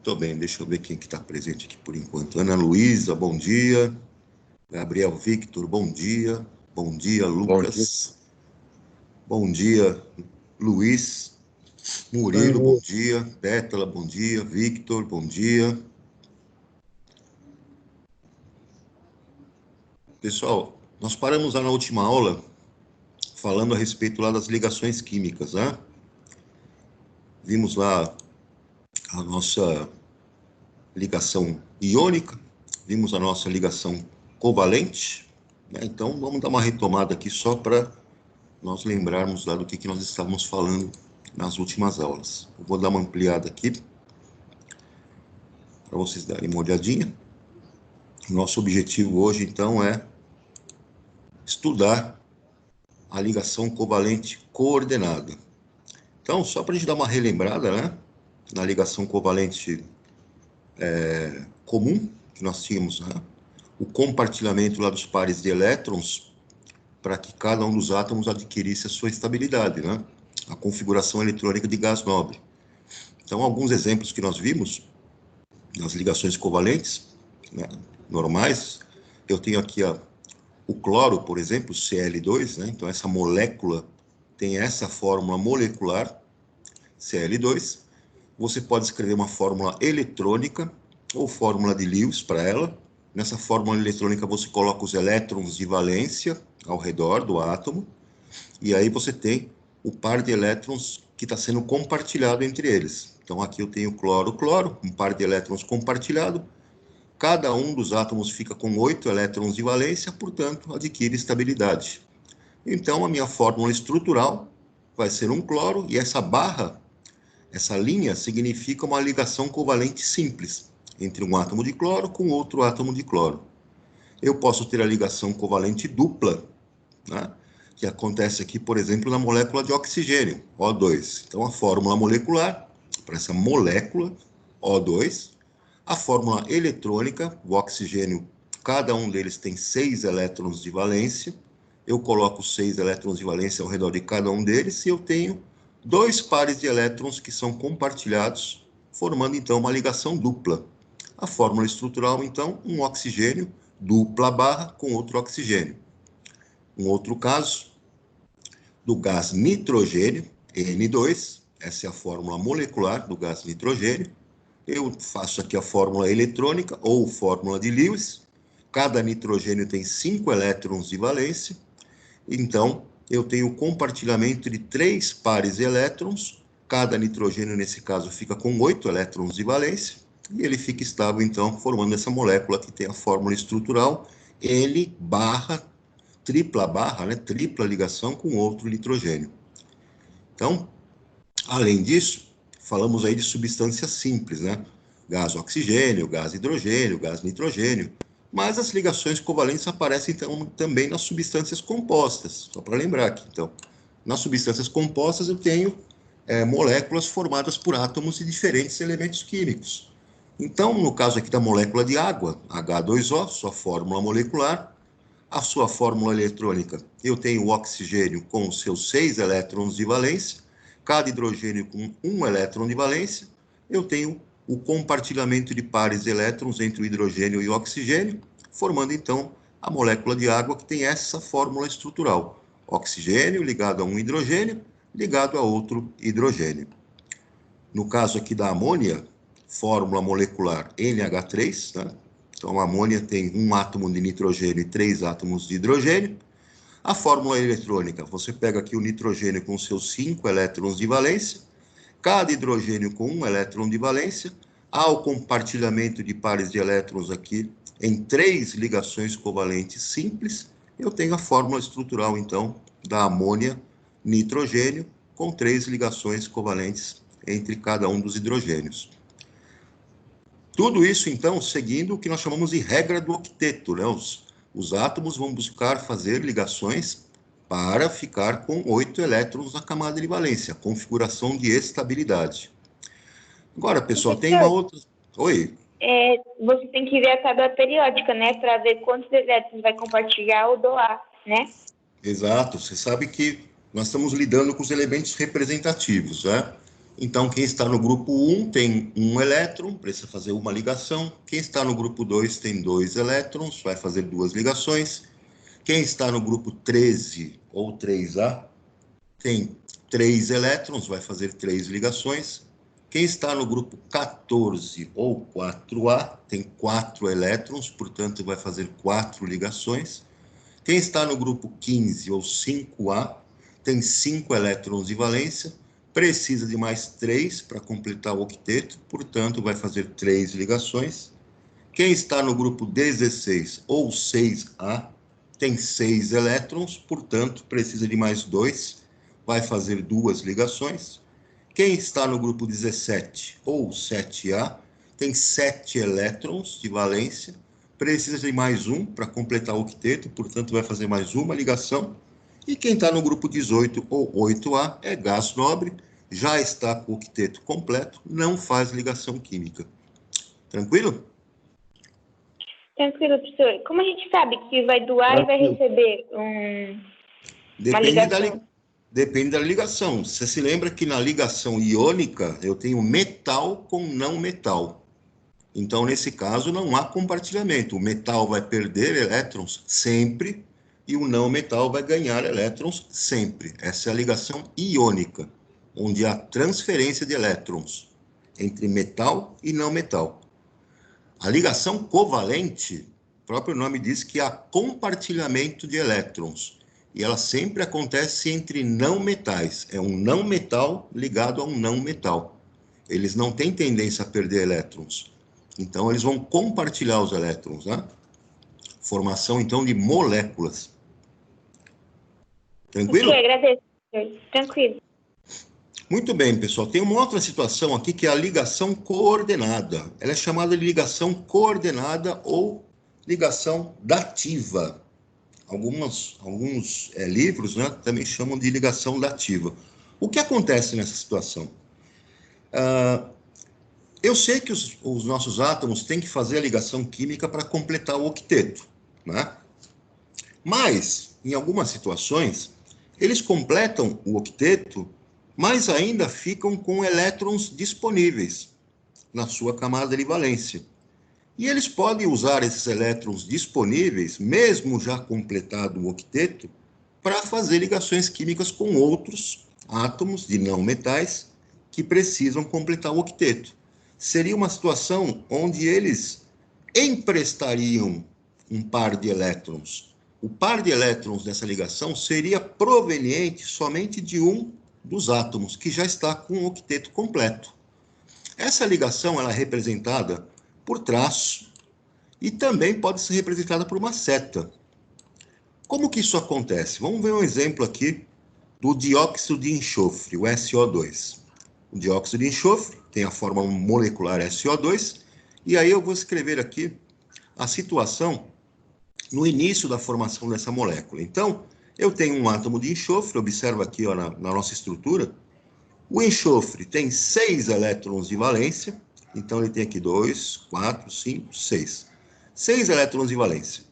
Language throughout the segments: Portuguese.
Tô bem, deixa eu ver quem que está presente aqui por enquanto. Ana Luísa, bom dia. Gabriel Victor, bom dia. Bom dia, Lucas. Bom dia, Luiz. Murilo, bom dia. Pétala, bom dia. Victor, bom dia. Pessoal, nós paramos lá na última aula falando a respeito lá das ligações químicas, né? Vimos lá a nossa ligação iônica, vimos a nossa ligação covalente, né? Então vamos dar uma retomada aqui só para nós lembrarmos lá do que nós estávamos falando nas últimas aulas. Eu vou dar uma ampliada aqui para vocês darem uma olhadinha. Nosso objetivo hoje, então, é estudar a ligação covalente coordenada. Então, só para a gente dar uma relembrada, né? Na ligação covalente comum, que nós tínhamos, né? O compartilhamento lá dos pares de elétrons para que cada um dos átomos adquirisse a sua estabilidade, né? A configuração eletrônica de gás nobre. Então, alguns exemplos que nós vimos nas ligações covalentes, né, normais, eu tenho aqui o cloro, por exemplo, Cl2, né? Então essa molécula tem essa fórmula molecular, Cl2. Você pode escrever uma fórmula eletrônica ou fórmula de Lewis para ela. Nessa fórmula eletrônica você coloca os elétrons de valência ao redor do átomo, e aí você tem o par de elétrons que está sendo compartilhado entre eles. Então aqui eu tenho cloro, um par de elétrons compartilhado. Cada um dos átomos fica com 8 elétrons de valência, portanto, adquire estabilidade. Então, a minha fórmula estrutural vai ser um cloro, e essa barra, essa linha, significa uma ligação covalente simples entre um átomo de cloro com outro átomo de cloro. Eu posso ter a ligação covalente dupla, né, que acontece aqui, por exemplo, na molécula de oxigênio, O2. Então, a fórmula molecular, para essa molécula, O2, a fórmula eletrônica, o oxigênio, cada um deles tem 6 elétrons de valência. Eu coloco 6 elétrons de valência ao redor de cada um deles e eu tenho 2 pares de elétrons que são compartilhados, formando então uma ligação dupla. A fórmula estrutural, então, um oxigênio, dupla barra com outro oxigênio. Um outro caso do gás nitrogênio, N2, essa é a fórmula molecular do gás nitrogênio. Eu faço aqui a fórmula eletrônica ou fórmula de Lewis. Cada nitrogênio tem 5 elétrons de valência. Então, eu tenho o compartilhamento de 3 pares de elétrons. Cada nitrogênio, nesse caso, fica com 8 elétrons de valência. E ele fica estável, então, formando essa molécula que tem a fórmula estrutural L barra, tripla barra, né? Tripla ligação com outro nitrogênio. Então, além disso, falamos aí de substâncias simples, né? Gás oxigênio, gás hidrogênio, gás nitrogênio. Mas as ligações covalentes aparecem então, também nas substâncias compostas. Só para lembrar aqui, então. Nas substâncias compostas eu tenho moléculas formadas por átomos de diferentes elementos químicos. Então, no caso aqui da molécula de água, H2O, sua fórmula molecular, a sua fórmula eletrônica, eu tenho o oxigênio com os seus 6 elétrons de valência, cada hidrogênio com 1 elétron de valência, eu tenho o compartilhamento de pares de elétrons entre o hidrogênio e o oxigênio, formando então a molécula de água que tem essa fórmula estrutural. Oxigênio ligado a um hidrogênio, ligado a outro hidrogênio. No caso aqui da amônia, fórmula molecular NH3, né? Então a amônia tem um átomo de nitrogênio e 3 átomos de hidrogênio. A fórmula eletrônica, você pega aqui o nitrogênio com seus 5 elétrons de valência, cada hidrogênio com 1 elétron de valência, há o compartilhamento de pares de elétrons aqui em 3 ligações covalentes simples, eu tenho a fórmula estrutural, então, da amônia nitrogênio, com 3 ligações covalentes entre cada um dos hidrogênios. Tudo isso, então, seguindo o que nós chamamos de regra do octeto, né? Os átomos vão buscar fazer ligações para ficar com 8 elétrons na camada de valência, configuração de estabilidade. Agora, pessoal, tem uma outra... Oi? Você tem que ver a tabela periódica, né? Para ver quantos elétrons vai compartilhar ou doar, né? Exato. Você sabe que nós estamos lidando com os elementos representativos, né? Então, quem está no grupo 1 tem um elétron, precisa fazer uma ligação. Quem está no grupo 2 tem 2 elétrons, vai fazer 2 ligações. Quem está no grupo 13 ou 3A tem 3 elétrons, vai fazer 3 ligações. Quem está no grupo 14 ou 4A tem 4 elétrons, portanto, vai fazer 4 ligações. Quem está no grupo 15 ou 5A tem 5 elétrons de valência, precisa de mais 3 para completar o octeto, portanto, vai fazer 3 ligações. Quem está no grupo 16 ou 6A tem 6 elétrons, portanto, precisa de mais 2, vai fazer 2 ligações. Quem está no grupo 17 ou 7A tem 7 elétrons de valência, precisa de mais 1 para completar o octeto, portanto, vai fazer mais uma ligação. E quem está no grupo 18 ou 8A é gás nobre, já está com o octeto completo, não faz ligação química. Tranquilo? Tranquilo, professor. Como a gente sabe que vai doar e vai receber uma ligação? Depende da ligação. Você se lembra que na ligação iônica eu tenho metal com não metal. Então, nesse caso, não há compartilhamento. O metal vai perder elétrons sempre e o não metal vai ganhar elétrons sempre. Essa é a ligação iônica, onde há transferência de elétrons entre metal e não metal. A ligação covalente, o próprio nome diz que há compartilhamento de elétrons. E ela sempre acontece entre não metais. É um não metal ligado a um não metal. Eles não têm tendência a perder elétrons. Então, eles vão compartilhar os elétrons, né? Formação, então, de moléculas. Tranquilo? Ok, agradeço, professor. Tranquilo. Muito bem, pessoal. Tem uma outra situação aqui que é a ligação coordenada. Ela é chamada de ligação coordenada ou ligação dativa. Alguns livros, né, também chamam de ligação dativa. O que acontece nessa situação? Eu sei que os nossos átomos têm que fazer a ligação química para completar o octeto, né? Mas, em algumas situações, eles completam o octeto, mas ainda ficam com elétrons disponíveis na sua camada de valência. E eles podem usar esses elétrons disponíveis, mesmo já completado o octeto, para fazer ligações químicas com outros átomos de não metais que precisam completar o octeto. Seria uma situação onde eles emprestariam um par de elétrons. O par de elétrons dessa ligação seria proveniente somente de um dos átomos, que já está com o octeto completo. Essa ligação ela é representada por traço e também pode ser representada por uma seta. Como que isso acontece? Vamos ver um exemplo aqui do dióxido de enxofre, o SO2. O dióxido de enxofre tem a forma molecular SO2, e aí eu vou escrever aqui a situação no início da formação dessa molécula. Então, eu tenho um átomo de enxofre, observa aqui ó, na nossa estrutura, o enxofre tem 6 elétrons de valência, então ele tem aqui 2, 4, 5, 6. 6 elétrons de valência.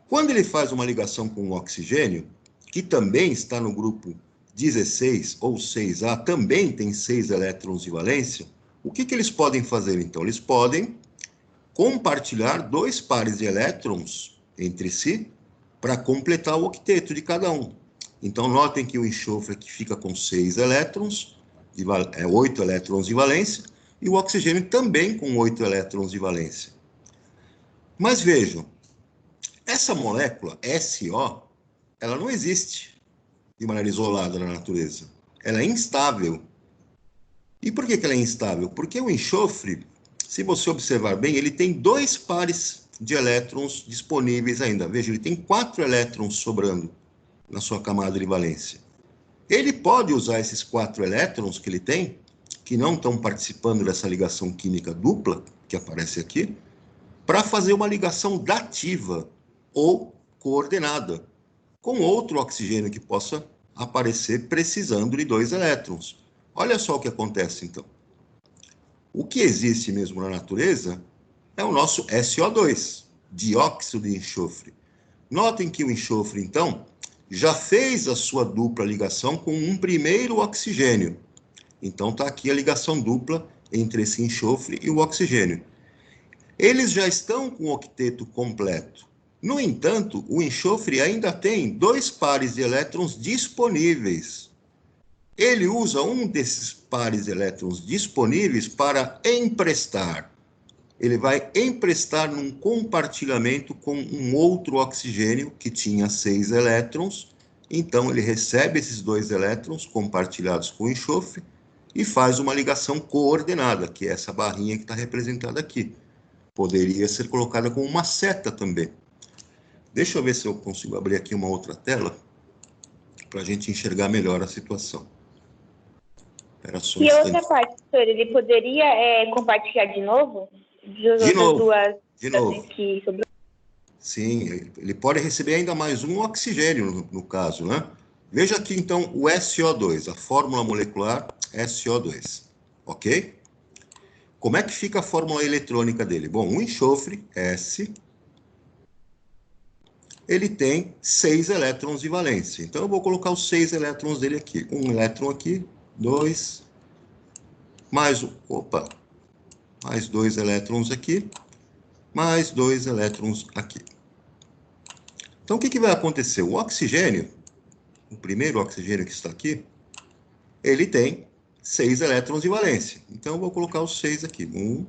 Quando ele faz uma ligação com o oxigênio, que também está no grupo 16 ou 6A, também tem 6 elétrons de valência, o que eles podem fazer então? Eles podem compartilhar 2 pares de elétrons entre si para completar o octeto de cada um. Então, notem que o enxofre aqui fica com 6 elétrons, 8 elétrons de valência, e o oxigênio também com 8 elétrons de valência. Mas vejam, essa molécula, SO, ela não existe de maneira isolada na natureza. Ela é instável. E por que ela é instável? Porque o enxofre, se você observar bem, ele tem 2 pares de elétrons disponíveis ainda. Veja, ele tem 4 elétrons sobrando na sua camada de valência. Ele pode usar esses 4 elétrons que ele tem, que não estão participando dessa ligação química dupla, que aparece aqui, para fazer uma ligação dativa ou coordenada, com outro oxigênio que possa aparecer precisando de 2 elétrons. Olha só o que acontece, então. O que existe mesmo na natureza é o nosso SO2, dióxido de enxofre. Notem que o enxofre, então, já fez a sua dupla ligação com um primeiro oxigênio. Então, está aqui a ligação dupla entre esse enxofre e o oxigênio. Eles já estão com o octeto completo. No entanto, o enxofre ainda tem 2 pares de elétrons disponíveis. Ele usa um desses pares de elétrons disponíveis para emprestar. Ele vai emprestar num compartilhamento com um outro oxigênio que tinha 6 elétrons. Então, ele recebe esses 2 elétrons compartilhados com o enxofre e faz uma ligação coordenada, que é essa barrinha que está representada aqui. Poderia ser colocada com uma seta também. Deixa eu ver se eu consigo abrir aqui uma outra tela para a gente enxergar melhor a situação. Espera só um E a outra instante. parte, professor, ele poderia compartilhar de novo? De novo. Que sobrou? Sim, ele pode receber ainda mais um oxigênio, no caso, né? Veja aqui, então, o SO2, a fórmula molecular SO2, ok? Como é que fica a fórmula eletrônica dele? Bom, o enxofre, S, ele tem 6 elétrons de valência. Então, eu vou colocar os 6 elétrons dele aqui. Um elétron aqui, 2, mais 2 elétrons aqui, mais 2 elétrons aqui. Então, o que vai acontecer? O oxigênio, o primeiro oxigênio que está aqui, ele tem 6 elétrons de valência. Então, eu vou colocar os 6 aqui. 1,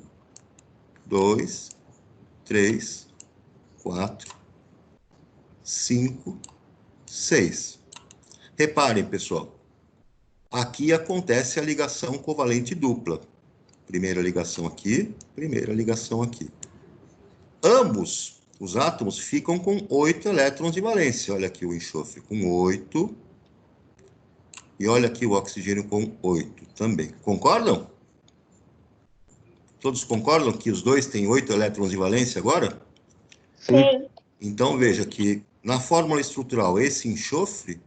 2, 3, 4, 5, 6. Reparem, pessoal, aqui acontece a ligação covalente dupla. Primeira ligação aqui, primeira ligação aqui. Ambos os átomos ficam com 8 elétrons de valência. Olha aqui o enxofre com 8. E olha aqui o oxigênio com 8 também. Concordam? Todos concordam que os dois têm 8 elétrons de valência agora? Sim. Então, veja que na fórmula estrutural, esse enxofre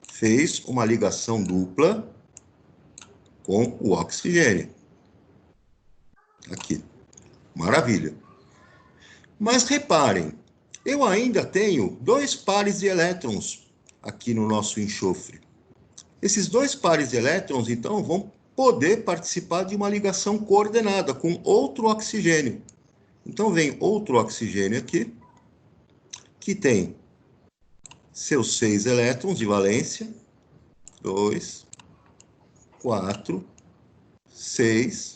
fez uma ligação dupla com o oxigênio. Aqui. Maravilha. Mas reparem, eu ainda tenho 2 pares de elétrons aqui no nosso enxofre. Esses 2 pares de elétrons, então, vão poder participar de uma ligação coordenada com outro oxigênio. Então, vem outro oxigênio aqui, que tem seus 6 elétrons de valência. 2, 4, 6.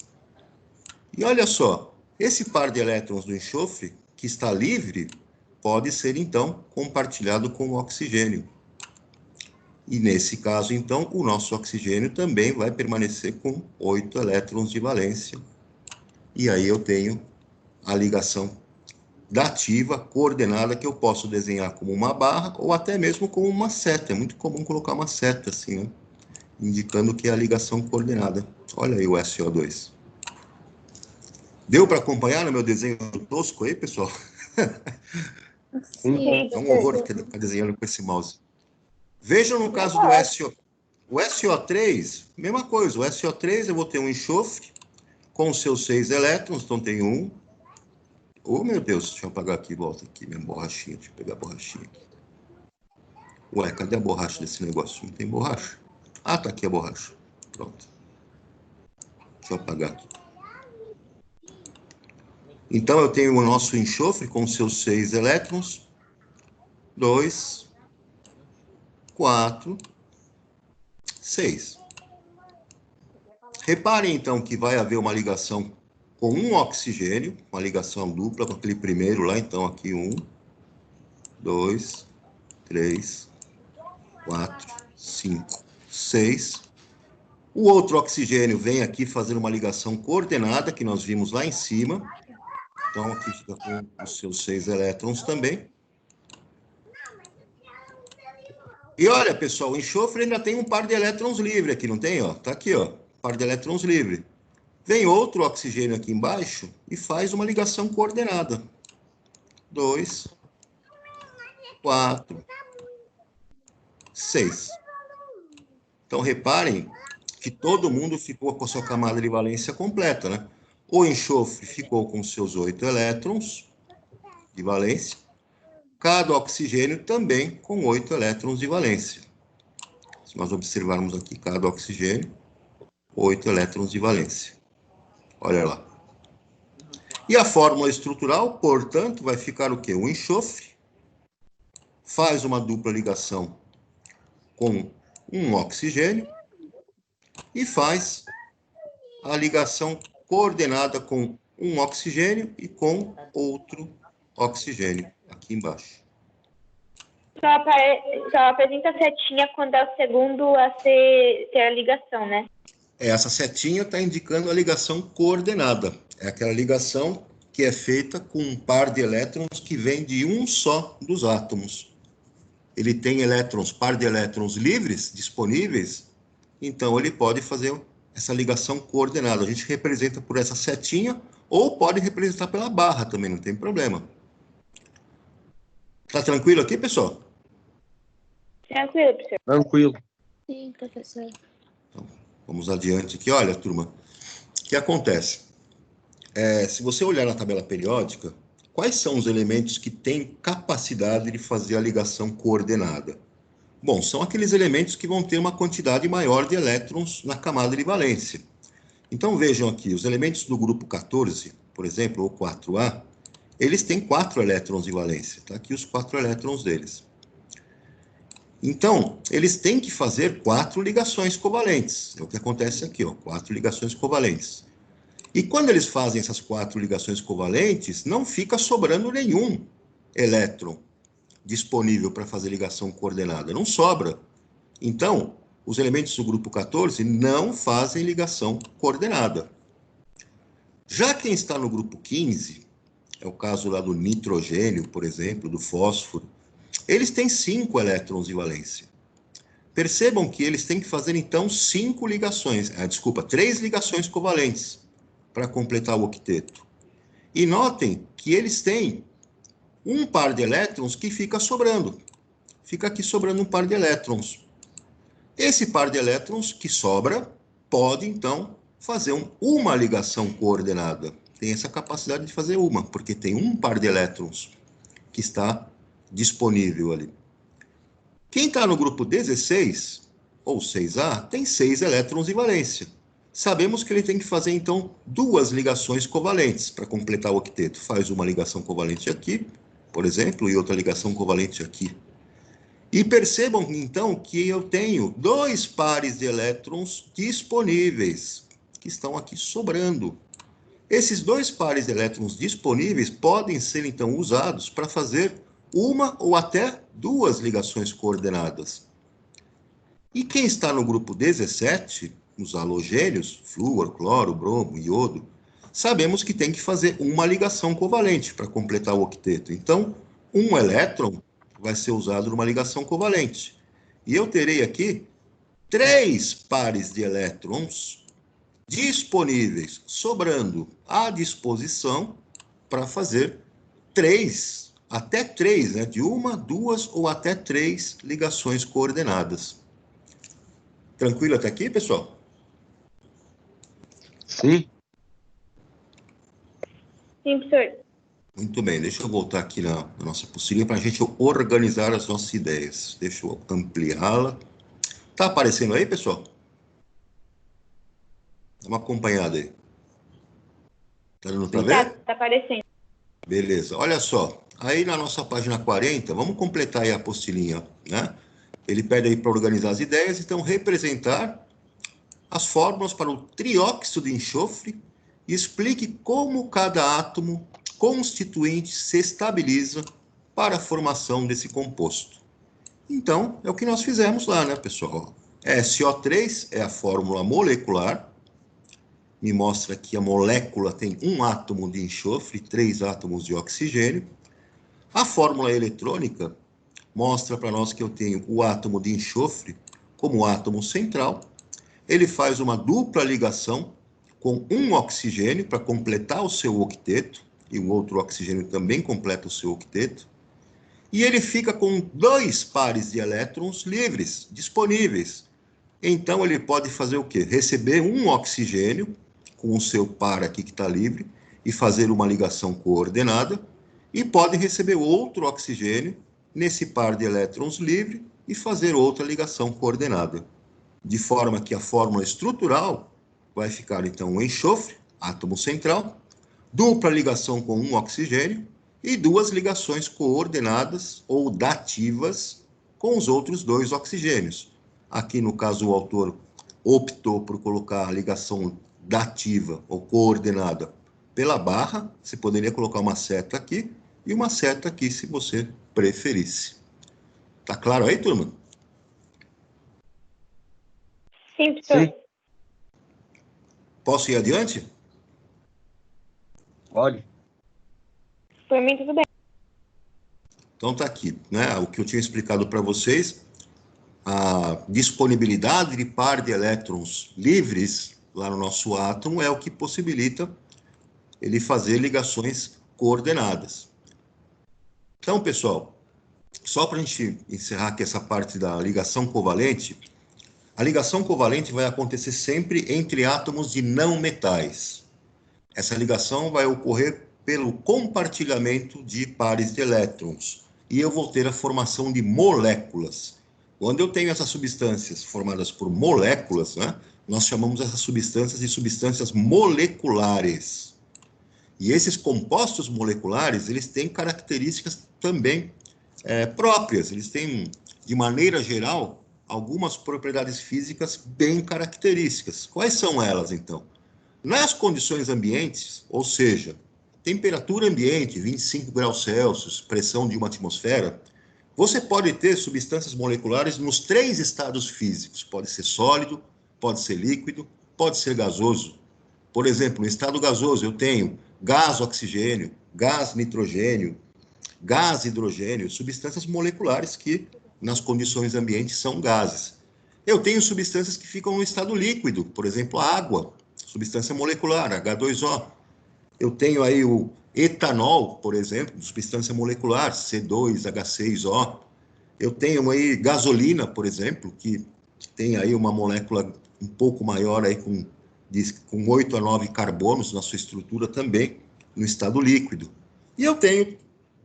E olha só, esse par de elétrons do enxofre, que está livre, pode ser, então, compartilhado com o oxigênio. E, nesse caso, então, o nosso oxigênio também vai permanecer com 8 elétrons de valência. E aí eu tenho a ligação dativa, coordenada, que eu posso desenhar como uma barra ou até mesmo como uma seta. É muito comum colocar uma seta assim, né? Indicando que é a ligação coordenada. Olha aí o SO2. Deu para acompanhar no meu desenho tosco aí, pessoal? Sim. É um horror ficar desenhando com esse mouse. Vejam no caso do o SO3, mesma coisa. O SO3 eu vou ter um enxofre com seus 6 elétrons, então tem 1. Oh, meu Deus, deixa eu apagar aqui, volta aqui, minha borrachinha, deixa eu pegar a borrachinha aqui. Ué, cadê a borracha desse negócio? Não tem borracha? Ah, tá aqui a borracha. Pronto. Deixa eu apagar aqui. Então, eu tenho o nosso enxofre com seus 6 elétrons. 2, 4, 6. Reparem, então, que vai haver uma ligação com um oxigênio, uma ligação dupla com aquele primeiro lá. Então, aqui 1, 2, 3, 4, 5, 6. O outro oxigênio vem aqui fazer uma ligação coordenada, que nós vimos lá em cima. Então, aqui fica com os seus 6 elétrons também. E olha, pessoal, o enxofre ainda tem um par de elétrons livre aqui, não tem? Tá aqui, ó, par de elétrons livre. Vem outro oxigênio aqui embaixo e faz uma ligação coordenada. 2, 4, 6. Então, reparem que todo mundo ficou com a sua camada de valência completa, né? O enxofre ficou com seus 8 elétrons de valência, cada oxigênio também com 8 elétrons de valência. Se nós observarmos aqui cada oxigênio, 8 elétrons de valência. Olha lá. E a fórmula estrutural, portanto, vai ficar o quê? O enxofre faz uma dupla ligação com um oxigênio e faz a ligação coordenada com um oxigênio e com outro oxigênio aqui embaixo. Só apresenta a setinha quando é o segundo a ter a ligação, né? Essa setinha está indicando a ligação coordenada. É aquela ligação que é feita com um par de elétrons que vem de um só dos átomos. Ele tem elétrons, par de elétrons livres, disponíveis, então ele pode fazer essa ligação coordenada. A gente representa por essa setinha, ou pode representar pela barra também, não tem problema. Tá tranquilo aqui, pessoal? Tranquilo, professor. Tranquilo. Sim, professor. Então, vamos adiante aqui. Olha, turma, o que acontece? Se você olhar na tabela periódica, quais são os elementos que têm capacidade de fazer a ligação coordenada? Bom, são aqueles elementos que vão ter uma quantidade maior de elétrons na camada de valência. Então, vejam aqui, os elementos do grupo 14, por exemplo, ou 4A, eles têm 4 elétrons de valência. Está aqui os 4 elétrons deles. Então, eles têm que fazer 4 ligações covalentes. É o que acontece aqui, ó, 4 ligações covalentes. E quando eles fazem essas 4 ligações covalentes, não fica sobrando nenhum elétron disponível para fazer ligação coordenada. Não sobra. Então, os elementos do grupo 14 não fazem ligação coordenada. Já quem está no grupo 15, é o caso lá do nitrogênio, por exemplo, do fósforo, eles têm 5 elétrons de valência. Percebam que eles têm que fazer, então, 3 ligações covalentes para completar o octeto. E notem que eles têm um par de elétrons que fica sobrando. Fica aqui sobrando um par de elétrons. Esse par de elétrons que sobra pode, então, fazer uma ligação coordenada. Tem essa capacidade de fazer uma, porque tem um par de elétrons que está disponível ali. Quem está no grupo 16, ou 6A, tem 6 elétrons de valência. Sabemos que ele tem que fazer, então, 2 ligações covalentes para completar o octeto. Faz uma ligação covalente aqui, por exemplo, e outra ligação covalente aqui. E percebam, então, que eu tenho 2 pares de elétrons disponíveis, que estão aqui sobrando. Esses 2 pares de elétrons disponíveis podem ser, então, usados para fazer uma ou até 2 ligações coordenadas. E quem está no grupo 17, os halogênios, flúor, cloro, bromo, iodo, sabemos que tem que fazer uma ligação covalente para completar o octeto. Então, um elétron vai ser usado numa ligação covalente. E eu terei aqui 3 pares de elétrons disponíveis, sobrando à disposição para fazer 3, até 3, né, de 1, 2 ou até 3 ligações coordenadas. Tranquilo até aqui, pessoal? Sim. Sim, professor. Muito bem, deixa eu voltar aqui na nossa apostila para a gente organizar as nossas ideias. Deixa eu ampliá-la. Tá aparecendo aí, pessoal? Dá uma acompanhada aí. Tá dando para ver? Tá aparecendo. Beleza, olha só. Aí na nossa página 40, vamos completar aí a apostilinha, né? Ele pede aí para organizar as ideias, então representar as fórmulas para o trióxido de enxofre e explique como cada átomo constituinte se estabiliza para a formação desse composto. Então, é o que nós fizemos lá, né, pessoal? SO3 é a fórmula molecular, me mostra que a molécula tem um átomo de enxofre, 3 átomos de oxigênio. A fórmula eletrônica mostra para nós que eu tenho o átomo de enxofre como átomo central. Ele faz uma dupla ligação com um oxigênio para completar o seu octeto, e o outro oxigênio também completa o seu octeto, e ele fica com 2 pares de elétrons livres, disponíveis. Então, ele pode fazer o quê? Receber um oxigênio, com o seu par aqui que está livre, e fazer uma ligação coordenada, e pode receber outro oxigênio, nesse par de elétrons livre, e fazer outra ligação coordenada. De forma que a fórmula estrutural vai ficar, então, o enxofre, átomo central, dupla ligação com um oxigênio e duas ligações coordenadas ou dativas com os outros dois oxigênios. Aqui, no caso, o autor optou por colocar a ligação dativa ou coordenada pela barra. Você poderia colocar uma seta aqui e uma seta aqui, se você preferisse. Tá claro aí, turma? Sim, professor. Sim, Posso ir adiante? pode. Por mim, tudo bem. Então tá aqui, né? O que eu tinha explicado para vocês, a disponibilidade de par de elétrons livres lá no nosso átomo é o que possibilita ele fazer ligações coordenadas. Então, pessoal, só para a gente encerrar aqui essa parte da ligação covalente, a ligação covalente vai acontecer sempre entre átomos de não metais. Essa ligação vai ocorrer pelo compartilhamento de pares de elétrons. E eu vou ter a formação de moléculas. Quando eu tenho essas substâncias formadas por moléculas, né, nós chamamos essas substâncias de substâncias moleculares. E esses compostos moleculares, eles têm características também próprias. Eles têm, de maneira geral, algumas propriedades físicas bem características. Quais são elas, então? Nas condições ambientes, ou seja, temperatura ambiente, 25 graus Celsius, pressão de uma atmosfera, você pode ter substâncias moleculares nos três estados físicos. Pode ser sólido, pode ser líquido, pode ser gasoso. Por exemplo, no estado gasoso eu tenho gás oxigênio, gás nitrogênio, gás hidrogênio, substâncias moleculares que, nas condições ambientes, são gases. Eu tenho substâncias que ficam no estado líquido, por exemplo, a água, substância molecular, H2O. Eu tenho aí o etanol, por exemplo, substância molecular, C2H6O. Eu tenho aí gasolina, por exemplo, que tem aí uma molécula um pouco maior aí com 8 a 9 carbonos na sua estrutura também, no estado líquido. E eu tenho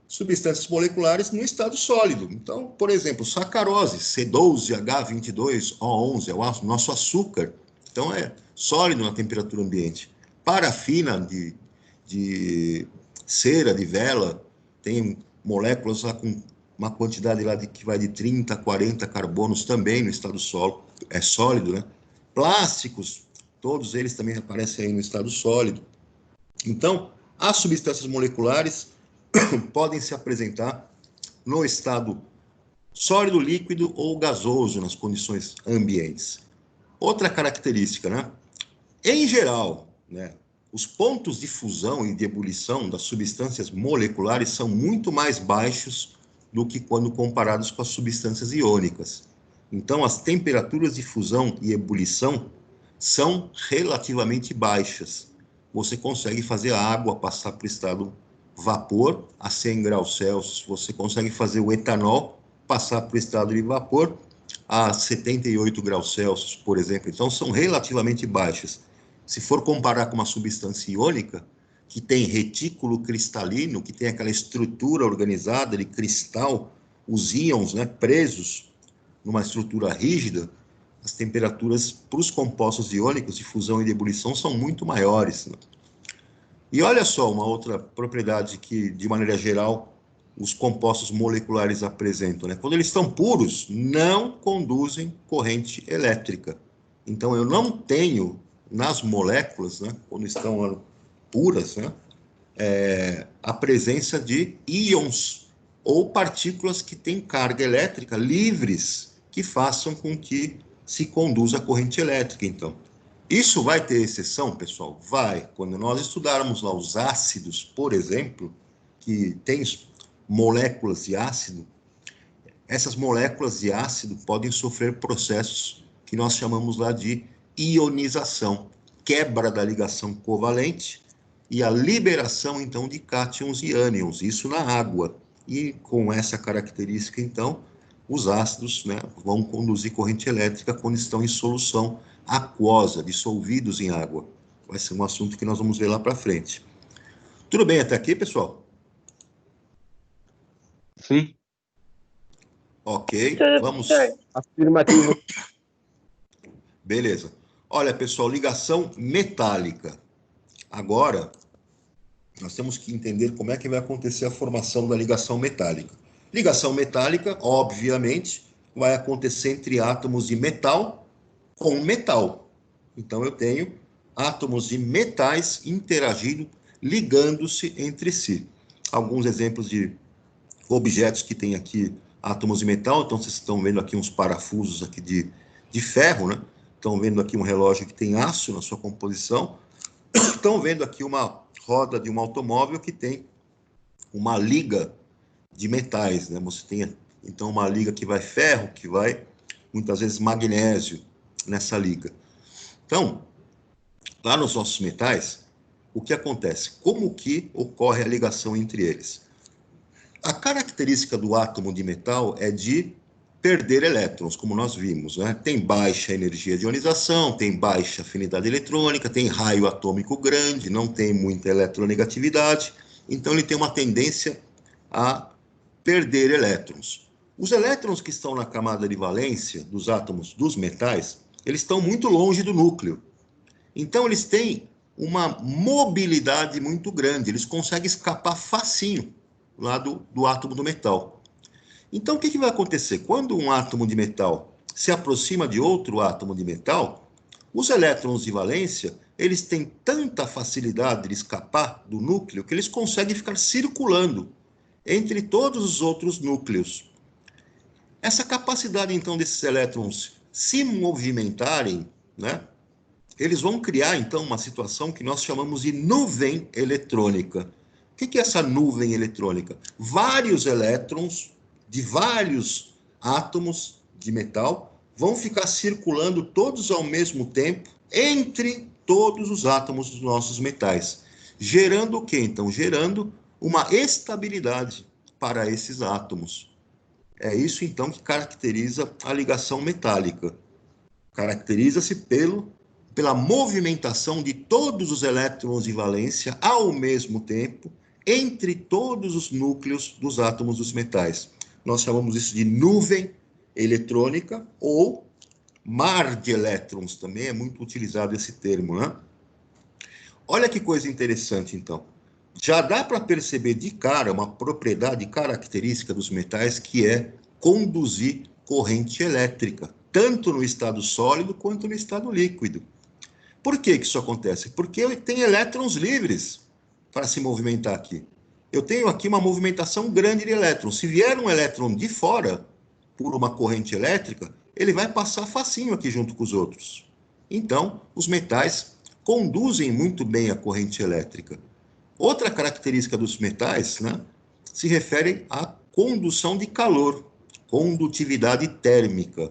substâncias moleculares no estado sólido. Então, por exemplo, sacarose, C12H22O11, é o nosso açúcar. Então, é sólido na temperatura ambiente. Parafina de cera, de vela, tem moléculas lá com uma quantidade lá que vai de 30 a 40 carbonos também no estado sólido, né? Plásticos, todos eles também aparecem aí no estado sólido. Então, as substâncias moleculares podem se apresentar no estado sólido, líquido ou gasoso nas condições ambientes. Outra característica, né? Em geral, né, os pontos de fusão e de ebulição das substâncias moleculares são muito mais baixos do que quando comparados com as substâncias iônicas. Então, as temperaturas de fusão e ebulição são relativamente baixas. Você consegue fazer a água passar para o estado vapor a 100 graus Celsius. Você consegue fazer o etanol passar para o estado de vapor a 78 graus Celsius, por exemplo. Então, são relativamente baixas. Se for comparar com uma substância iônica, que tem retículo cristalino, que tem aquela estrutura organizada de cristal, os íons, né, presos numa estrutura rígida, as temperaturas para os compostos iônicos de fusão e de ebulição são muito maiores, né? E olha só, uma outra propriedade que, de maneira geral, os compostos moleculares apresentam, né? Quando eles estão puros, não conduzem corrente elétrica. Então, eu não tenho nas moléculas, né, quando estão puras, né, a presença de íons ou partículas que têm carga elétrica livres que façam com que se conduza a corrente elétrica, então. Isso vai ter exceção, pessoal? Vai. Quando nós estudarmos lá os ácidos, por exemplo, que tem moléculas de ácido, essas moléculas de ácido podem sofrer processos que nós chamamos lá de ionização, quebra da ligação covalente e a liberação, então, de cátions e ânions, isso na água. E com essa característica, então, os ácidos, né, vão conduzir corrente elétrica quando estão em solução aquosa, dissolvidos em água. Vai ser um assunto que nós vamos ver lá para frente. Tudo bem até aqui, pessoal? Sim. Ok, Tudo, vamos... professor. Afirmativo. Beleza. Olha, pessoal, ligação metálica. Agora, nós temos que entender como é que vai acontecer a formação da ligação metálica. Ligação metálica, obviamente, vai acontecer entre átomos de metal com metal. Então, eu tenho átomos de metais interagindo, ligando-se entre si. Alguns exemplos de objetos que têm aqui átomos de metal. Então, vocês estão vendo aqui uns parafusos aqui de ferro, né? Estão vendo aqui um relógio que tem aço na sua composição. Estão vendo aqui uma roda de um automóvel que tem uma liga de metais, né? Você tem, então, uma liga que vai ferro, que vai, muitas vezes, magnésio nessa liga. Então, lá nos nossos metais, o que acontece? Como que ocorre a ligação entre eles? A característica do átomo de metal é de perder elétrons, como nós vimos, né? Tem baixa energia de ionização, tem baixa afinidade eletrônica, tem raio atômico grande, não tem muita eletronegatividade, então ele tem uma tendência a perder elétrons. Os elétrons que estão na camada de valência dos átomos dos metais, eles estão muito longe do núcleo. Então eles têm uma mobilidade muito grande, eles conseguem escapar facinho lá do átomo do metal. Então, o que vai acontecer? Quando um átomo de metal se aproxima de outro átomo de metal, os elétrons de valência, eles têm tanta facilidade de escapar do núcleo que eles conseguem ficar circulando entre todos os outros núcleos. Essa capacidade, então, desses elétrons se movimentarem, né, eles vão criar, então, uma situação que nós chamamos de nuvem eletrônica. O que é essa nuvem eletrônica? Vários elétrons de vários átomos de metal vão ficar circulando todos ao mesmo tempo entre todos os átomos dos nossos metais. Gerando o quê, então? Gerando uma estabilidade para esses átomos. É isso, então, que caracteriza a ligação metálica. Caracteriza-se pela movimentação de todos os elétrons de valência ao mesmo tempo entre todos os núcleos dos átomos dos metais. Nós chamamos isso de nuvem eletrônica ou mar de elétrons, também é muito utilizado esse termo, né? Olha que coisa interessante, então. Já dá para perceber de cara uma propriedade característica dos metais que é conduzir corrente elétrica, tanto no estado sólido quanto no estado líquido. Por que isso acontece? Porque tem elétrons livres para se movimentar aqui. Eu tenho aqui uma movimentação grande de elétrons. Se vier um elétron de fora, por uma corrente elétrica, ele vai passar facinho aqui junto com os outros. Então, os metais conduzem muito bem a corrente elétrica. Outra característica dos metais, né, se refere à condução de calor, condutividade térmica.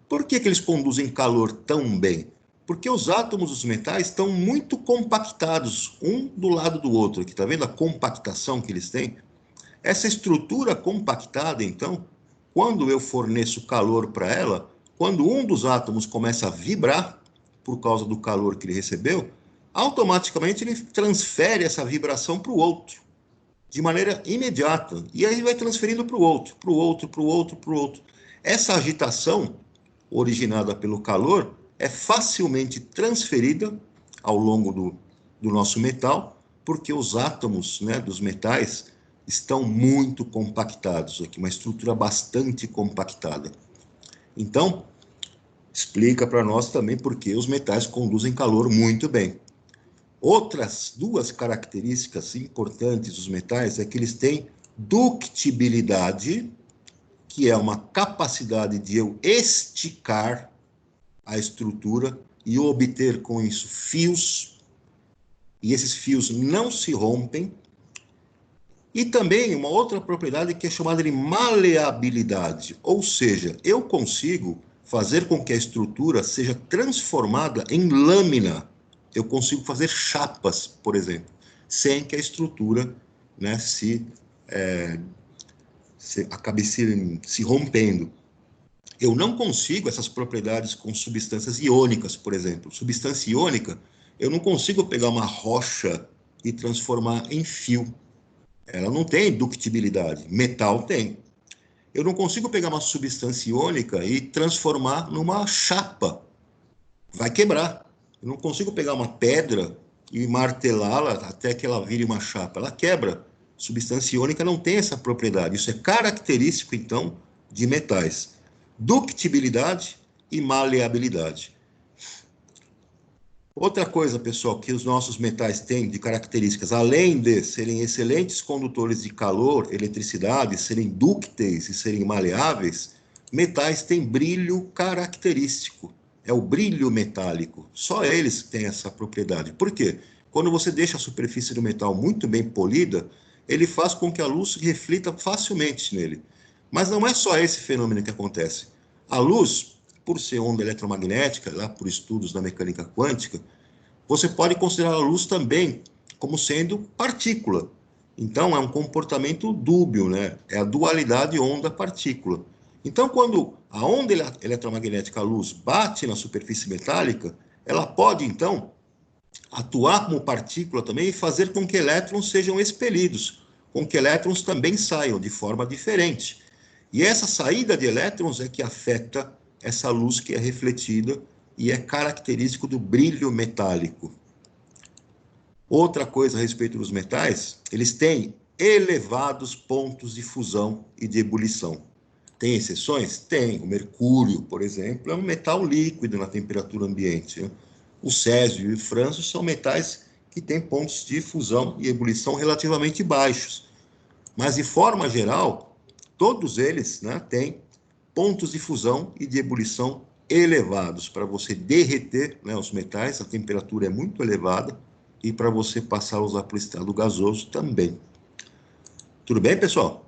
Por que eles conduzem calor tão bem? Porque os átomos dos metais estão muito compactados, um do lado do outro. Aqui, está vendo a compactação que eles têm? Essa estrutura compactada, então, quando eu forneço calor para ela, quando um dos átomos começa a vibrar, por causa do calor que ele recebeu, automaticamente ele transfere essa vibração para o outro, de maneira imediata. E aí vai transferindo para o outro, para o outro, para o outro, para o outro. Essa agitação, originada pelo calor, é facilmente transferida ao longo do nosso metal, porque os átomos, né, dos metais estão muito compactados aqui, uma estrutura bastante compactada. Então, explica para nós também por que os metais conduzem calor muito bem. Outras duas características importantes dos metais é que eles têm ductibilidade, que é uma capacidade de eu esticar a estrutura e obter com isso fios, e esses fios não se rompem. E também uma outra propriedade que é chamada de maleabilidade, ou seja, eu consigo fazer com que a estrutura seja transformada em lâmina. Eu consigo fazer chapas, por exemplo, sem que a estrutura, né, acabe se rompendo. Eu não consigo essas propriedades com substâncias iônicas, por exemplo. Substância iônica, eu não consigo pegar uma rocha e transformar em fio. Ela não tem ductibilidade. Metal tem. Eu não consigo pegar uma substância iônica e transformar numa chapa. Vai quebrar. Eu não consigo pegar uma pedra e martelá-la até que ela vire uma chapa. Ela quebra. Substância iônica não tem essa propriedade. Isso é característico, então, de metais. Ductibilidade e maleabilidade. Outra coisa, pessoal, que os nossos metais têm de características, além de serem excelentes condutores de calor, eletricidade, serem dúcteis e serem maleáveis, metais têm brilho característico. É o brilho metálico. Só eles têm essa propriedade. Por quê? Quando você deixa a superfície do metal muito bem polida, ele faz com que a luz reflita facilmente nele. Mas não é só esse fenômeno que acontece. A luz, por ser onda eletromagnética, lá por estudos da mecânica quântica, você pode considerar a luz também como sendo partícula. Então, é um comportamento dúbio, né? É a dualidade onda-partícula. Então, quando a onda eletromagnética, a luz, bate na superfície metálica, ela pode, então, atuar como partícula também e fazer com que elétrons sejam expelidos, com que elétrons também saiam de forma diferente. E essa saída de elétrons é que afeta essa luz que é refletida e é característico do brilho metálico. Outra coisa a respeito dos metais, eles têm elevados pontos de fusão e de ebulição. Tem exceções? Tem. O mercúrio, por exemplo, é um metal líquido na temperatura ambiente, né? O césio e o frâncio são metais que têm pontos de fusão e ebulição relativamente baixos. Mas, de forma geral, todos eles, né, têm pontos de fusão e de ebulição elevados. Para você derreter, né, os metais, a temperatura é muito elevada, e para você passá-los para o estado gasoso também. Tudo bem, pessoal?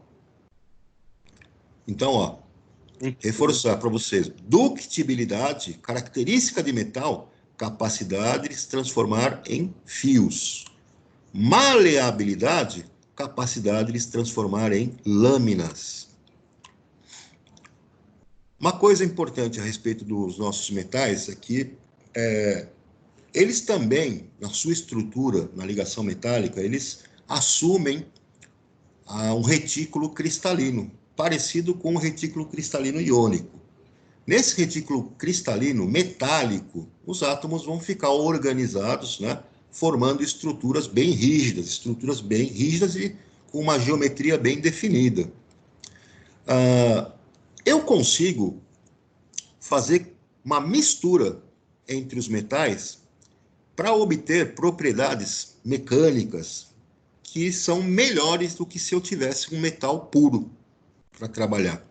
Então, ó, reforçar para vocês. Ductibilidade, característica de metal, capacidade de se transformar em fios. Maleabilidade, capacidade de se transformar em lâminas. Uma coisa importante a respeito dos nossos metais é que eles também, na sua estrutura, na ligação metálica, eles assumem um retículo cristalino, parecido com o retículo cristalino iônico. Nesse retículo cristalino metálico, os átomos vão ficar organizados, né, formando estruturas bem rígidas e com uma geometria bem definida. Eu consigo fazer uma mistura entre os metais para obter propriedades mecânicas que são melhores do que se eu tivesse um metal puro para trabalhar.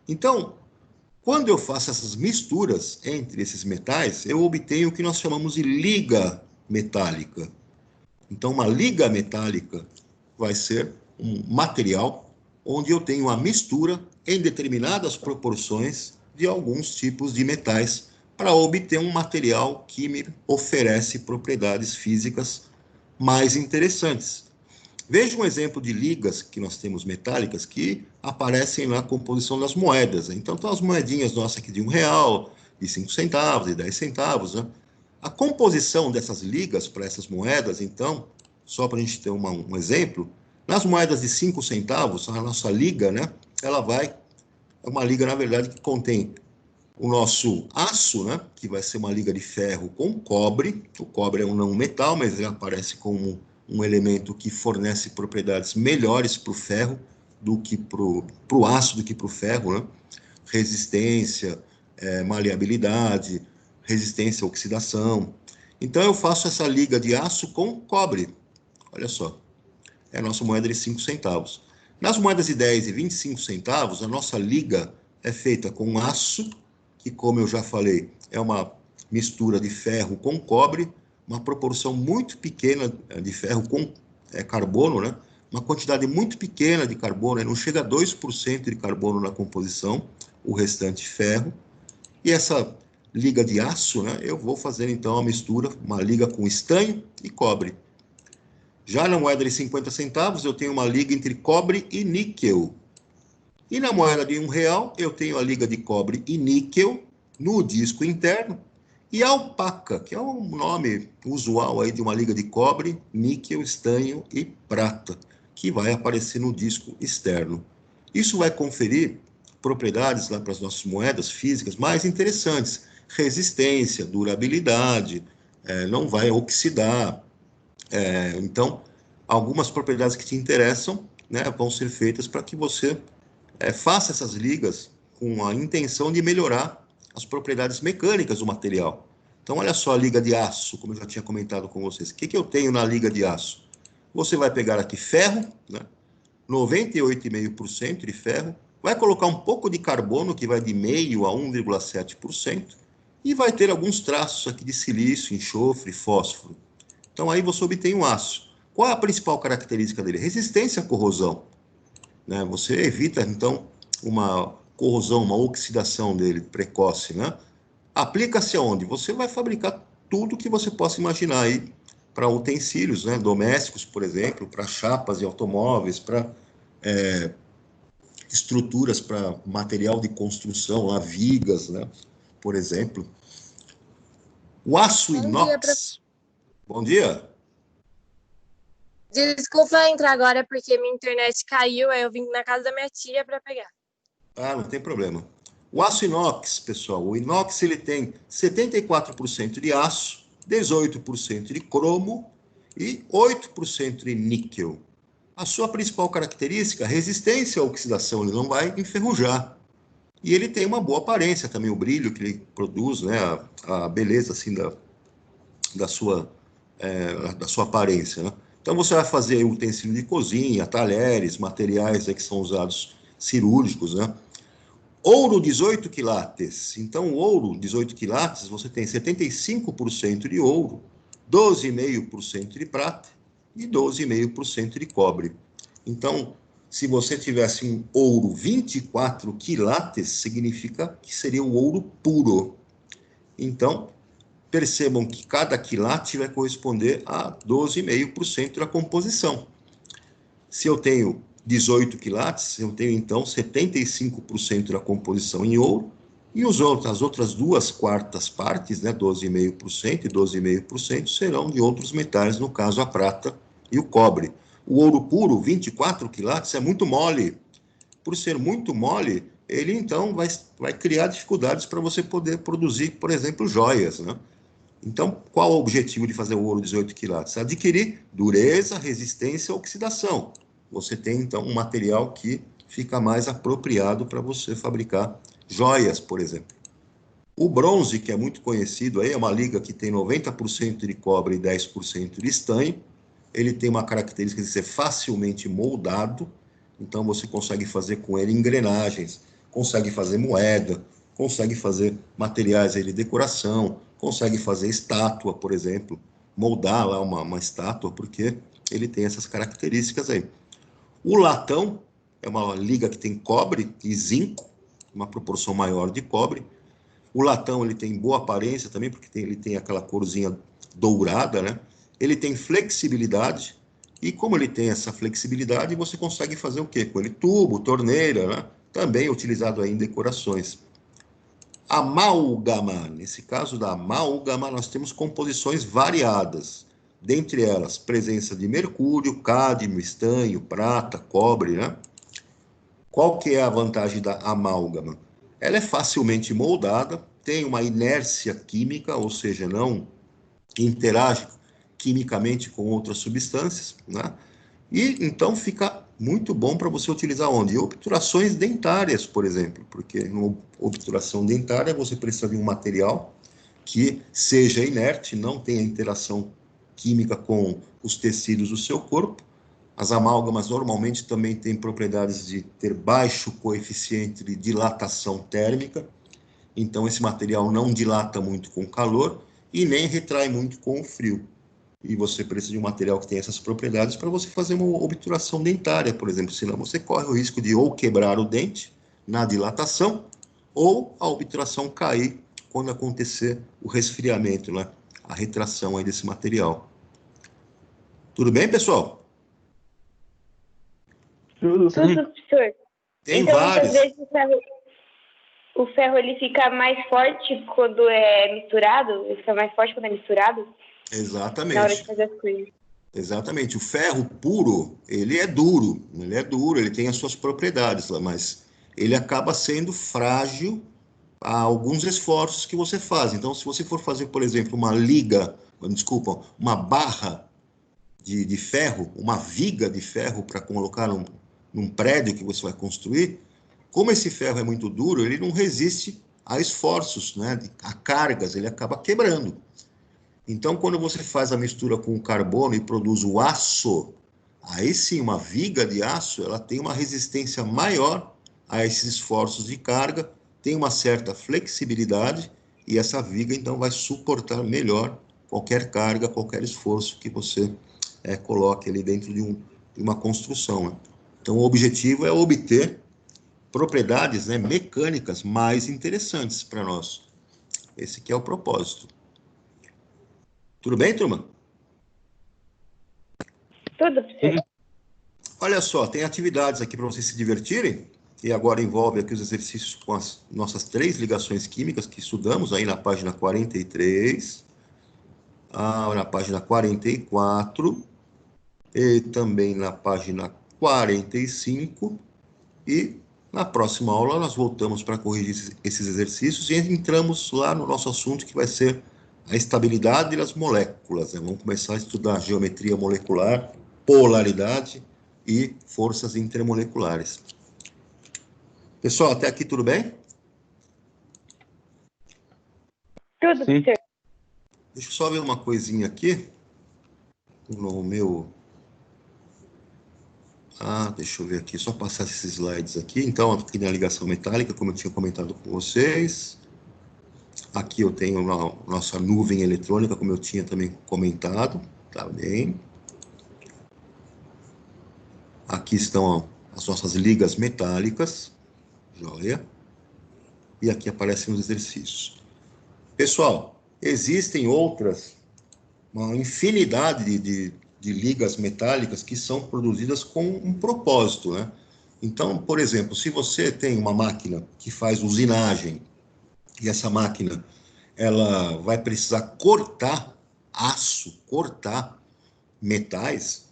Então, quando eu faço essas misturas entre esses metais, eu obtenho o que nós chamamos de liga metálica. Então, uma liga metálica vai ser um material onde eu tenho a mistura em determinadas proporções de alguns tipos de metais para obter um material que me oferece propriedades físicas mais interessantes. Veja um exemplo de ligas que nós temos metálicas que aparecem na composição das moedas. Então, as moedinhas nossas aqui de R$1, de 5 centavos, de 10 centavos, né? A composição dessas ligas para essas moedas, então, só para a gente ter um exemplo, nas moedas de 5 centavos, a nossa liga, né? É uma liga, na verdade, que contém o nosso aço, né? Que vai ser uma liga de ferro com cobre. O cobre é um não metal, mas ele aparece como um elemento que fornece propriedades melhores para o ferro do que para o aço, do que para o ferro, né? Resistência, maleabilidade, resistência à oxidação. Então, eu faço essa liga de aço com cobre. Olha só, é a nossa moeda de 5 centavos. Nas moedas de 10 e 25 centavos, a nossa liga é feita com aço, que, como eu já falei, é uma mistura de ferro com cobre, uma proporção muito pequena de ferro com carbono, né? Uma quantidade muito pequena de carbono, não chega a 2% de carbono na composição, o restante ferro. E essa liga de aço, né, eu vou fazer então a mistura, uma liga com estanho e cobre. Já na moeda de 50 centavos, eu tenho uma liga entre cobre e níquel. E na moeda de R$1, eu tenho a liga de cobre e níquel no disco interno, e alpaca, que é um nome usual aí de uma liga de cobre, níquel, estanho e prata, que vai aparecer no disco externo. Isso vai conferir propriedades lá para as nossas moedas físicas mais interessantes: resistência, durabilidade, não vai oxidar. Então, algumas propriedades que te interessam, né, vão ser feitas para que você faça essas ligas com a intenção de melhorar as propriedades mecânicas do material. Então, olha só a liga de aço, como eu já tinha comentado com vocês. O que eu tenho na liga de aço? Você vai pegar aqui ferro, né, 98,5% de ferro, vai colocar um pouco de carbono, que vai de 0,5% a 1,7%, e vai ter alguns traços aqui de silício, enxofre, fósforo. Então, aí você obtém um aço. Qual é a principal característica dele? Resistência à corrosão. Né? Você evita, então, uma corrosão, uma oxidação dele precoce. Né? Aplica-se aonde? Você vai fabricar tudo que você possa imaginar aí para utensílios, né? Domésticos, por exemplo, para chapas de automóveis, para estruturas, para material de construção, lá, vigas, né? Por exemplo. O aço Bom dia, inox. Bom dia. Desculpa entrar agora porque minha internet caiu, aí eu vim na casa da minha tia para pegar. Ah, não tem problema. O aço inox, pessoal, o inox ele tem 74% de aço, 18% de cromo e 8% de níquel. A sua principal característica, resistência à oxidação, ele não vai enferrujar. E ele tem uma boa aparência também, o brilho que ele produz, né, a beleza assim da sua aparência, né? Então você vai fazer utensílio de cozinha, talheres, materiais que são usados cirúrgicos, né? Ouro 18 quilates. Então, o ouro 18 quilates, você tem 75% de ouro, 12,5% de prata e 12,5% de cobre. Então, se você tivesse um ouro 24 quilates, significa que seria o ouro puro. Então, percebam que cada quilate vai corresponder a 12,5% da composição. Se eu tenho 18 quilates, eu tenho então 75% da composição em ouro, e as outras 2/4 partes, né, 12,5% e 12,5%, serão de outros metais, no caso a prata e o cobre. O ouro puro, 24 quilates, é muito mole. Por ser muito mole, ele então vai criar dificuldades para você poder produzir, por exemplo, joias, né? Então, qual o objetivo de fazer o ouro 18 quilates? Adquirir dureza, resistência à oxidação. Você tem, então, um material que fica mais apropriado para você fabricar joias, por exemplo. O bronze, que é muito conhecido, aí, é uma liga que tem 90% de cobre e 10% de estanho. Ele tem uma característica de ser facilmente moldado, então você consegue fazer com ele engrenagens, consegue fazer moeda, consegue fazer materiais aí de decoração, consegue fazer estátua, por exemplo, moldar lá uma estátua, porque ele tem essas características aí. O latão é uma liga que tem cobre e zinco, uma proporção maior de cobre. O latão ele tem boa aparência também, porque ele tem aquela corzinha dourada, né? Ele tem flexibilidade, e como ele tem essa flexibilidade, você consegue fazer o quê? Com ele tubo, torneira, né? Também utilizado aí em decorações. Amálgama, nesse caso da amálgama, nós temos composições variadas, dentre elas presença de mercúrio, cádmio, estanho, prata, cobre, né? Qual que é a vantagem da amálgama? Ela é facilmente moldada, tem uma inércia química, ou seja, não interage quimicamente com outras substâncias, né? E então fica muito bom para você utilizar onde? Obturações dentárias, por exemplo, porque em obturação dentária você precisa de um material que seja inerte, não tenha interação química com os tecidos do seu corpo. As amálgamas normalmente também têm propriedades de ter baixo coeficiente de dilatação térmica, então esse material não dilata muito com calor e nem retrai muito com o frio. E você precisa de um material que tenha essas propriedades para você fazer uma obturação dentária, por exemplo, senão você corre o risco de ou quebrar o dente na dilatação ou a obturação cair quando acontecer o resfriamento, né? A retração aí desse material. Tudo bem, pessoal? Tudo, professor. Tem Então, vários. muitas vezes o ferro ele fica mais forte quando é misturado? Ele fica mais forte quando é misturado? Exatamente. Na hora de fazer as coisas. Exatamente. O ferro puro, ele é duro, ele tem as suas propriedades lá, mas ele acaba sendo frágil a alguns esforços que você faz. Então, se você for fazer, por exemplo, uma liga desculpa, uma barra de ferro, uma viga de ferro para colocar num prédio que você vai construir, como esse ferro é muito duro, ele não resiste a esforços, né, a cargas, ele acaba quebrando. Então, quando você faz a mistura com o carbono e produz o aço, aí sim, uma viga de aço, ela tem uma resistência maior a esses esforços de carga, tem uma certa flexibilidade, e essa viga, então, vai suportar melhor qualquer carga, qualquer esforço que você coloque ali dentro de uma construção. Né? Então, o objetivo é obter propriedades, né, mecânicas mais interessantes para nós. Esse que é o propósito. Tudo bem, turma? Tudo, professor. Olha só, tem atividades aqui para vocês se divertirem, e agora envolve aqui os exercícios com as nossas 3 ligações químicas que estudamos aí na página 43, na página 44, e também na página 45, e na próxima aula nós voltamos para corrigir esses exercícios e entramos lá no nosso assunto que vai ser a estabilidade das moléculas. Né? Vamos começar a estudar geometria molecular, polaridade e forças intermoleculares. Pessoal, até aqui tudo bem? Tudo, Sim. professor. Deixa eu só ver uma coisinha aqui no meu... deixa eu ver aqui, só passar esses slides aqui. Então, aqui na ligação metálica, como eu tinha comentado com vocês. Aqui eu tenho a nossa nuvem eletrônica, como eu tinha também comentado. Tá bem. Aqui estão as nossas ligas metálicas. Joia. E aqui aparecem os exercícios. Pessoal, existem uma infinidade de ligas metálicas que são produzidas com um propósito, né? Então, por exemplo, se você tem uma máquina que faz usinagem, e essa máquina ela vai precisar cortar aço, cortar metais,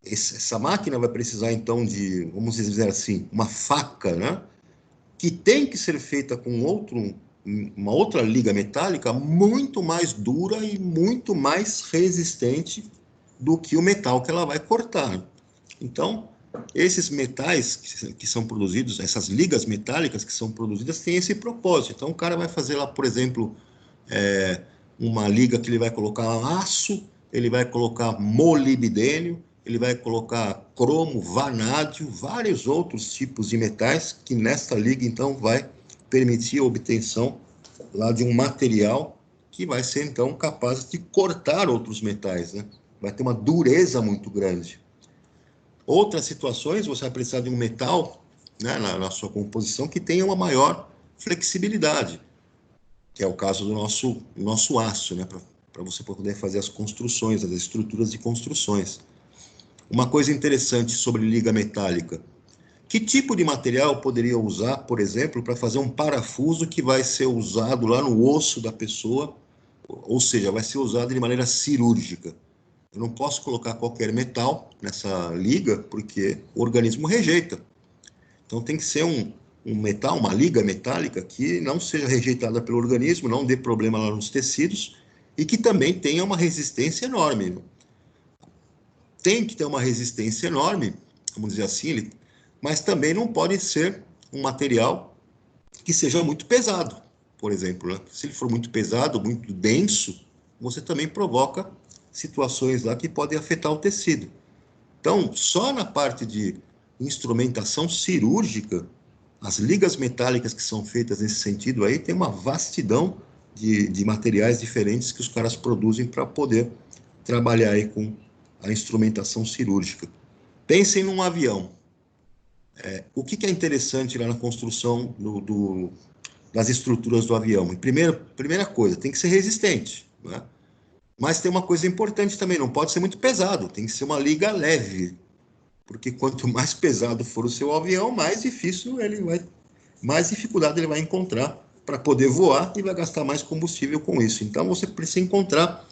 essa máquina vai precisar, então, vamos dizer assim, uma faca, né? Que tem que ser feita com uma outra liga metálica muito mais dura e muito mais resistente do que o metal que ela vai cortar. Então, esses metais que são produzidos, essas ligas metálicas que são produzidas, têm esse propósito. Então, o cara vai fazer lá, por exemplo, uma liga que ele vai colocar aço, ele vai colocar molibdênio, ele vai colocar cromo, vanádio, vários outros tipos de metais que nesta liga, então, vai permitir a obtenção lá de um material que vai ser, então, capaz de cortar outros metais, né? Vai ter uma dureza muito grande. Outras situações, você vai precisar de um metal, né, na sua composição que tenha uma maior flexibilidade, que é o caso do nosso aço, né, para você poder fazer as construções, as estruturas de construções. Uma coisa interessante sobre liga metálica. Que tipo de material eu poderia usar, por exemplo, para fazer um parafuso que vai ser usado lá no osso da pessoa, ou seja, vai ser usado de maneira cirúrgica? Eu não posso colocar qualquer metal nessa liga, porque o organismo rejeita. Então tem que ser um metal, uma liga metálica que não seja rejeitada pelo organismo, não dê problema lá nos tecidos e que também tenha uma resistência enorme. Tem que ter uma resistência enorme, vamos dizer assim, mas também não pode ser um material que seja muito pesado, por exemplo. Né? Se ele for muito pesado, muito denso, você também provoca situações lá que podem afetar o tecido. Então, só na parte de instrumentação cirúrgica, as ligas metálicas que são feitas nesse sentido aí, tem uma vastidão de materiais diferentes que os caras produzem para poder trabalhar aí com a instrumentação cirúrgica. Pensem num avião. O que é interessante lá na construção das estruturas do avião? Primeira coisa, tem que ser resistente, né? Mas tem uma coisa importante também, não pode ser muito pesado, tem que ser uma liga leve, porque quanto mais pesado for o seu avião, mais dificuldade ele vai encontrar para poder voar e vai gastar mais combustível com isso. Então você precisa encontrar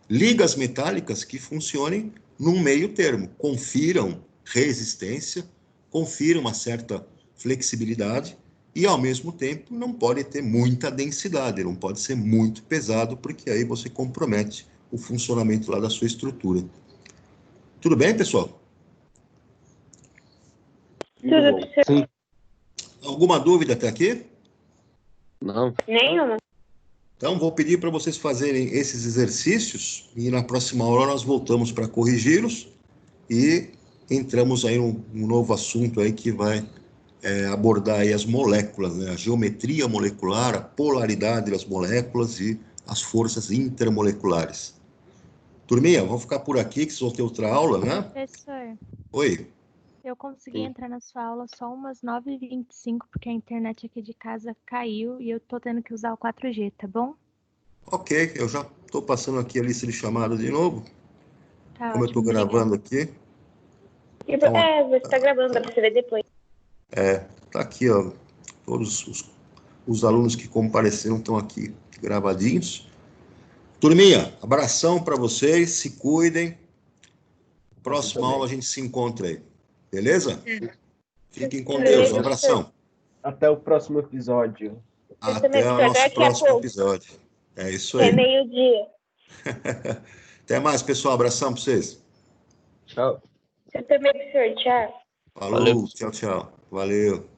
ligas metálicas que funcionem num meio termo, confiram resistência, confiram uma certa flexibilidade e, ao mesmo tempo, não pode ter muita densidade, não pode ser muito pesado, porque aí você compromete o funcionamento lá da sua estrutura. Tudo bem, pessoal? Tudo, professor. Sim. Alguma dúvida até aqui? Não. Nenhuma. Então, vou pedir para vocês fazerem esses exercícios e na próxima aula nós voltamos para corrigi-los e entramos aí num novo assunto aí que vai abordar aí as moléculas, né? A geometria molecular, a polaridade das moléculas e as forças intermoleculares. Turminha, vamos ficar por aqui, que vocês vão ter outra aula, né? Professor, Oi. eu consegui Sim. entrar na sua aula só umas 9h25, porque a internet aqui de casa caiu e eu tô tendo que usar o 4G, tá bom? Ok, eu já estou passando aqui a lista de chamadas de novo, Tá como eu estou ótimo, gravando aqui. Você tá gravando, dá pra você ver depois. Tá aqui, ó, todos os alunos que compareceram estão aqui gravadinhos. Turminha, abração para vocês, se cuidem. Próxima aula a gente se encontra aí, beleza? Fiquem com Deus, um abração. Até o próximo episódio. Até o nosso próximo episódio. É isso É aí. meio-dia. Até mais, pessoal. Abração para vocês. Tchau. Você também, professor. Tchau. Falou, Valeu. tchau, tchau. Valeu.